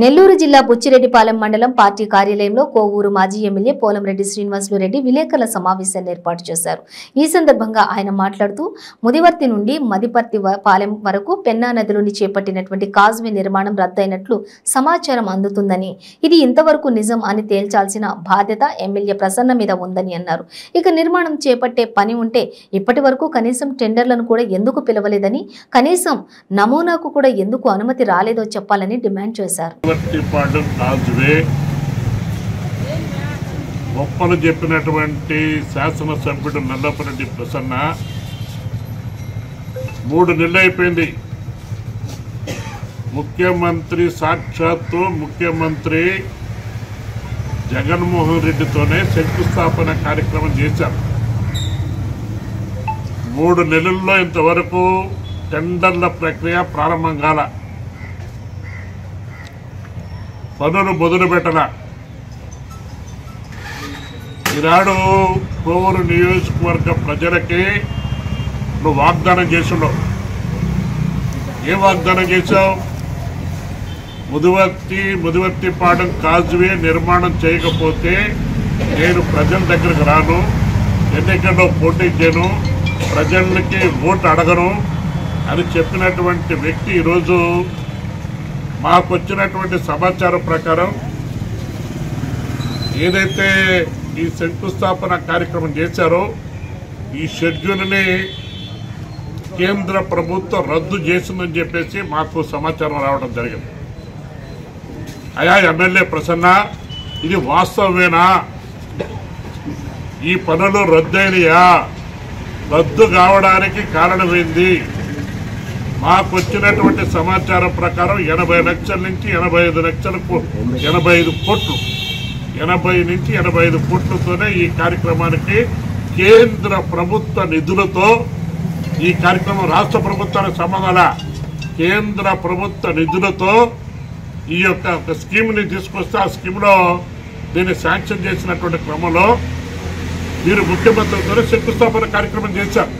నెల్లూరు జిల్లా బుచ్చిరెడ్డిపాలెం మండలం పార్టీ కార్యాలయంలో కోవూరు మాజీ ఎమ్మెల్యే పోలంరెడ్డి శ్రీనివాసులు రెడ్డి విలేకరుల సమావేశాన్ని ఏర్పాటు చేశారు. ఈ సందర్భంగా ఆయన మాట్లాడుతూ ముదివర్తి నుండి మదిపర్తి పాలెం వరకు పెన్నా నదిలోని చేపట్టినటువంటి కాజ్వే నిర్మాణం రద్దయినట్లు సమాచారం అందుతుందని, ఇది ఇంతవరకు నిజం అని తేల్చాల్సిన బాధ్యత ఎమ్మెల్యే ప్రసన్న మీద ఉందని అన్నారు. ఇక నిర్మాణం చేపట్టే పని ఉంటే ఇప్పటి వరకు కనీసం టెండర్లను కూడా ఎందుకు పిలవలేదని, కనీసం నమూనాకు కూడా ఎందుకు అనుమతి రాలేదో చెప్పాలని డిమాండ్ చేశారు. గొప్పలు చెప్పినటువంటి శాసనసభ్యుడు నల్లపరెడ్డి ప్రసన్న 3 నెలలు అయిపోయింది. ముఖ్యమంత్రి సాక్షాత్తు ముఖ్యమంత్రి జగన్మోహన్ రెడ్డితోనే శంకుస్థాపన కార్యక్రమం చేశారు. 3 నెలల్లో ఇంతవరకు టెండర్ల ప్రక్రియ ప్రారంభం కాల, పనులు మొదలు పెట్టల. ఈనాడు కోవూరు నియోజకవర్గ ప్రజలకి నువ్వు వాగ్దానం చేస్తున్నావు. ఏ వాగ్దానం చేశావు? ముదివర్తిపాలెం కాజ్వే నిర్మాణం చేయకపోతే నేను ప్రజల దగ్గరకు రాను, ఎన్నికల్లో పోటీ చేయను, ప్రజలకి ఓటు అడగను అని చెప్పినటువంటి వ్యక్తి ఈరోజు మాకు వచ్చినటువంటి సమాచారం ప్రకారం ఏదైతే ఈ శంకుస్థాపన కార్యక్రమం చేశారో ఈ షెడ్యూల్ని కేంద్ర ప్రభుత్వం రద్దు చేసిందని చెప్పేసి మాకు సమాచారం రావడం జరిగింది. అయా ఎమ్మెల్యే ప్రసన్న, ఇది వాస్తవమేనా? ఈ పనులు రద్దయినయా? రద్దు కావడానికి కారణమైంది? మాకు వచ్చినటువంటి సమాచారం ప్రకారం 80 లక్షల నుంచి 85 లక్షలకు 85 కోట్లు 80 నుంచి 85 కోట్లతోనే ఈ కార్యక్రమానికి కేంద్ర ప్రభుత్వ నిధులతో ఈ కార్యక్రమం రాష్ట్ర ప్రభుత్వానికి సంబంధాల కేంద్ర ప్రభుత్వ నిధులతో ఈ యొక్క స్కీమ్ని తీసుకొస్తే ఆ స్కీమ్లో దీన్ని శాంక్షన్ చేసినటువంటి క్రమంలో మీరు ముఖ్యమంత్రితో శంకుస్థాపన కార్యక్రమం చేశారు.